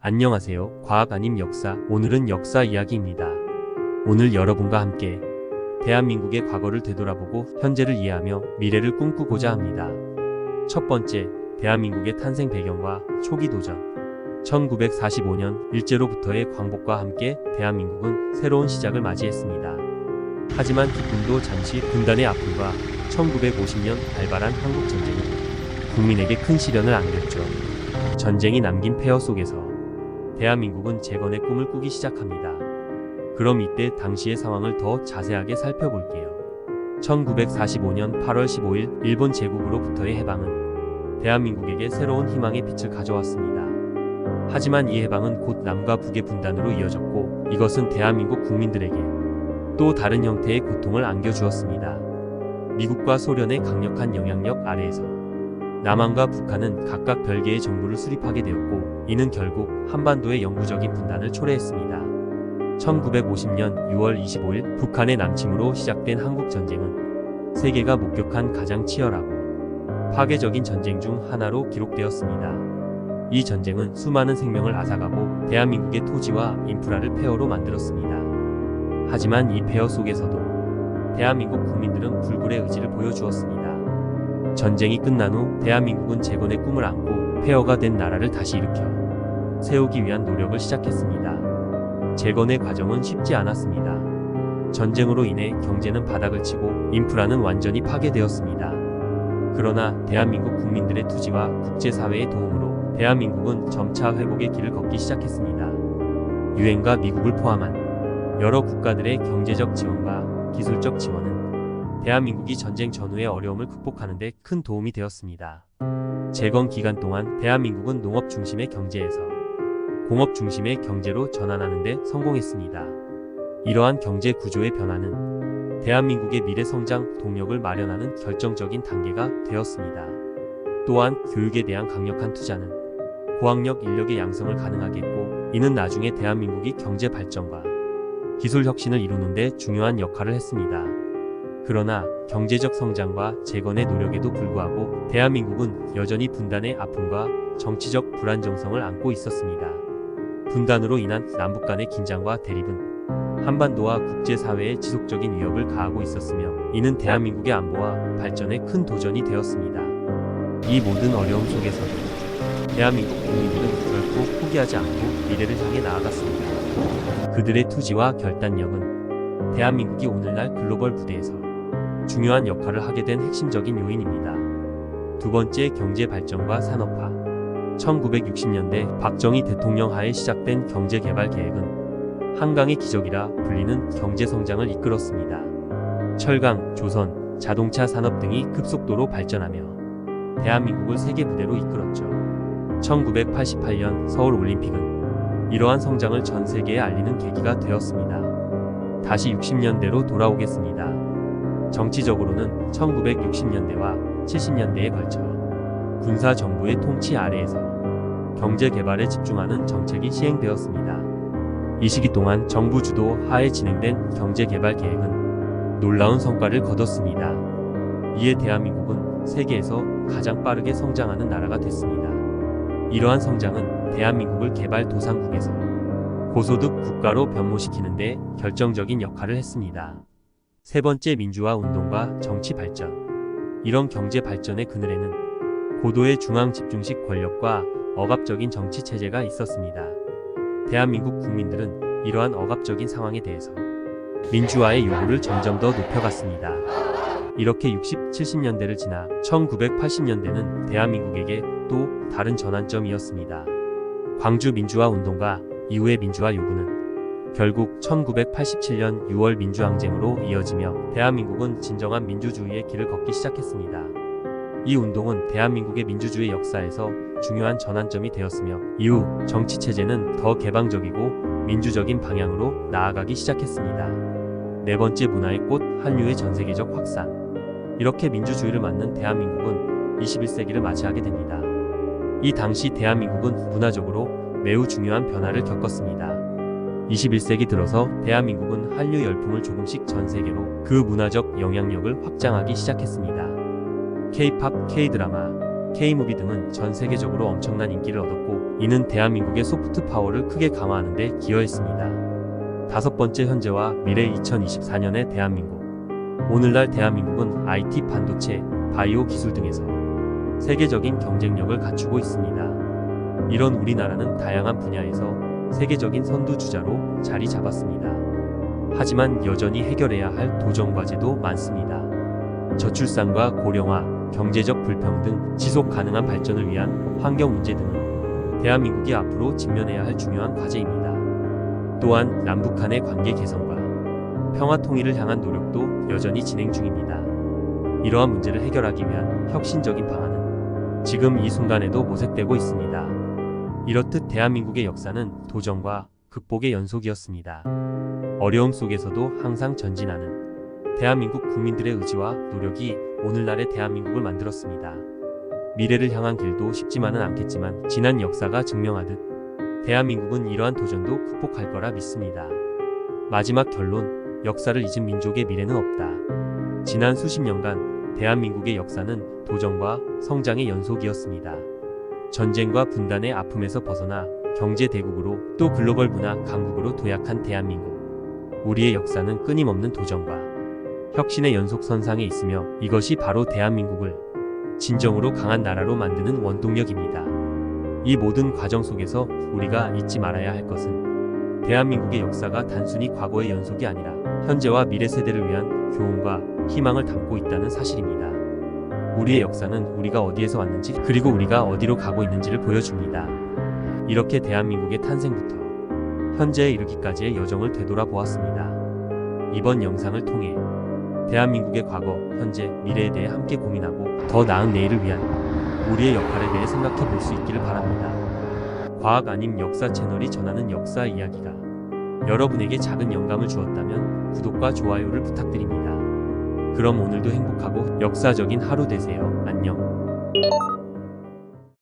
안녕하세요. 과학 아님 역사. 오늘은 역사 이야기입니다. 오늘 여러분과 함께 대한민국의 과거를 되돌아보고 현재를 이해하며 미래를 꿈꾸고자 합니다. 첫 번째, 대한민국의 탄생 배경과 초기 도전. 1945년 일제로부터의 광복과 함께 대한민국은 새로운 시작을 맞이했습니다. 하지만 기쁨도 잠시 분단의 아픔과 1950년 발발한 한국전쟁은 국민에게 큰 시련을 안겼죠. 전쟁이 남긴 폐허 속에서 대한민국은 재건의 꿈을 꾸기 시작합니다. 그럼 이때 당시의 상황을 더 자세하게 살펴볼게요. 1945년 8월 15일 일본 제국으로부터의 해방은 대한민국에게 새로운 희망의 빛을 가져왔습니다. 하지만 이 해방은 곧 남과 북의 분단으로 이어졌고 이것은 대한민국 국민들에게 또 다른 형태의 고통을 안겨주었습니다. 미국과 소련의 강력한 영향력 아래에서 남한과 북한은 각각 별개의 정부를 수립하게 되었고 이는 결국 한반도의 영구적인 분단을 초래했습니다. 1950년 6월 25일 북한의 남침으로 시작된 한국전쟁은 세계가 목격한 가장 치열하고 파괴적인 전쟁 중 하나로 기록되었습니다. 이 전쟁은 수많은 생명을 앗아가고 대한민국의 토지와 인프라를 폐허로 만들었습니다. 하지만 이 폐허 속에서도 대한민국 국민들은 불굴의 의지를 보여주었습니다. 전쟁이 끝난 후 대한민국은 재건의 꿈을 안고 폐허가 된 나라를 다시 일으켜 세우기 위한 노력을 시작했습니다. 재건의 과정은 쉽지 않았습니다. 전쟁으로 인해 경제는 바닥을 치고 인프라는 완전히 파괴되었습니다. 그러나 대한민국 국민들의 투지와 국제사회의 도움으로 대한민국은 점차 회복의 길을 걷기 시작했습니다. 유엔과 미국을 포함한 여러 국가들의 경제적 지원과 기술적 지원은 대한민국이 전쟁 전후의 어려움을 극복하는 데 큰 도움이 되었습니다. 재건 기간 동안 대한민국은 농업 중심의 경제에서 공업 중심의 경제로 전환하는 데 성공했습니다. 이러한 경제 구조의 변화는 대한민국의 미래 성장 동력을 마련하는 결정적인 단계가 되었습니다. 또한 교육에 대한 강력한 투자는 고학력 인력의 양성을 가능하게 했고 이는 나중에 대한민국이 경제 발전과 기술 혁신을 이루는 데 중요한 역할을 했습니다. 그러나 경제적 성장과 재건의 노력에도 불구하고 대한민국은 여전히 분단의 아픔과 정치적 불안정성을 안고 있었습니다. 분단으로 인한 남북 간의 긴장과 대립은 한반도와 국제사회에 지속적인 위협을 가하고 있었으며 이는 대한민국의 안보와 발전에 큰 도전이 되었습니다. 이 모든 어려움 속에서도 대한민국 국민들은 결코 포기하지 않고 미래를 향해 나아갔습니다. 그들의 투지와 결단력은 대한민국이 오늘날 글로벌 무대에서 중요한 역할을 하게 된 핵심적인 요인입니다. 두 번째, 경제 발전과 산업화. 1960년대 박정희 대통령 하에 시작된 경제개발 계획은 한강의 기적이라 불리는 경제성장을 이끌었습니다. 철강, 조선, 자동차 산업 등이 급속도로 발전하며 대한민국을 세계 무대로 이끌었죠. 1988년 서울올림픽은 이러한 성장을 전 세계에 알리는 계기가 되었습니다. 다시 60년대로 돌아오겠습니다. 정치적으로는 1960년대와 70년대에 걸쳐 군사 정부의 통치 아래에서 경제 개발에 집중하는 정책이 시행되었습니다. 이 시기 동안 정부 주도 하에 진행된 경제 개발 계획은 놀라운 성과를 거뒀습니다. 이에 대한민국은 세계에서 가장 빠르게 성장하는 나라가 됐습니다. 이러한 성장은 대한민국을 개발 도상국에서 고소득 국가로 변모시키는 데 결정적인 역할을 했습니다. 세 번째, 민주화 운동과 정치 발전. 이런 경제 발전의 그늘에는 고도의 중앙 집중식 권력과 억압적인 정치 체제가 있었습니다. 대한민국 국민들은 이러한 억압적인 상황에 대해서 민주화의 요구를 점점 더 높여갔습니다. 이렇게 60, 70년대를 지나 1980년대는 대한민국에게 또 다른 전환점이었습니다. 광주 민주화 운동과 이후의 민주화 요구는 결국 1987년 6월 민주항쟁으로 이어지며 대한민국은 진정한 민주주의의 길을 걷기 시작했습니다. 이 운동은 대한민국의 민주주의 역사에서 중요한 전환점이 되었으며 이후 정치체제는 더 개방적이고 민주적인 방향으로 나아가기 시작했습니다. 네 번째, 문화의 꽃, 한류의 전세계적 확산. 이렇게 민주주의를 맞는 대한민국은 21세기를 맞이하게 됩니다. 이 당시 대한민국은 문화적으로 매우 중요한 변화를 겪었습니다. 21세기 들어서 대한민국은 한류 열풍을 조금씩 전 세계로 그 문화적 영향력을 확장하기 시작했습니다. K-팝, K-드라마, K무비 등은 전 세계적으로 엄청난 인기를 얻었고 이는 대한민국의 소프트 파워를 크게 강화하는 데 기여했습니다. 다섯 번째, 현재와 미래. 2024년의 대한민국. 오늘날 대한민국은 IT, 반도체, 바이오 기술 등에서 세계적인 경쟁력을 갖추고 있습니다. 이런 우리나라는 다양한 분야에서 세계적인 선두주자로 자리 잡았습니다. 하지만 여전히 해결해야 할 도전 과제도 많습니다. 저출산과 고령화, 경제적 불평등, 지속 가능한 발전을 위한 환경 문제 등은 대한민국이 앞으로 직면해야 할 중요한 과제입니다. 또한 남북한의 관계 개선과 평화 통일을 향한 노력도 여전히 진행 중입니다. 이러한 문제를 해결하기 위한 혁신적인 방안은 지금 이 순간에도 모색되고 있습니다. 이렇듯 대한민국의 역사는 도전과 극복의 연속이었습니다. 어려움 속에서도 항상 전진하는 대한민국 국민들의 의지와 노력이 오늘날의 대한민국을 만들었습니다. 미래를 향한 길도 쉽지만은 않겠지만 지난 역사가 증명하듯 대한민국은 이러한 도전도 극복할 거라 믿습니다. 마지막 결론, 역사를 잊은 민족의 미래는 없다. 지난 수십 년간 대한민국의 역사는 도전과 성장의 연속이었습니다. 전쟁과 분단의 아픔에서 벗어나 경제 대국으로 또 글로벌 문화 강국으로 도약한 대한민국. 우리의 역사는 끊임없는 도전과 혁신의 연속선상에 있으며 이것이 바로 대한민국을 진정으로 강한 나라로 만드는 원동력입니다. 이 모든 과정 속에서 우리가 잊지 말아야 할 것은 대한민국의 역사가 단순히 과거의 연속이 아니라 현재와 미래 세대를 위한 교훈과 희망을 담고 있다는 사실입니다. 우리의 역사는 우리가 어디에서 왔는지 그리고 우리가 어디로 가고 있는지를 보여줍니다. 이렇게 대한민국의 탄생부터 현재에 이르기까지의 여정을 되돌아보았습니다. 이번 영상을 통해 대한민국의 과거, 현재, 미래에 대해 함께 고민하고 더 나은 내일을 위한 우리의 역할에 대해 생각해 볼 수 있기를 바랍니다. 과학 아님 역사 채널이 전하는 역사 이야기가 여러분에게 작은 영감을 주었다면 구독과 좋아요를 부탁드립니다. 그럼 오늘도 행복하고 역사적인 하루 되세요. 안녕.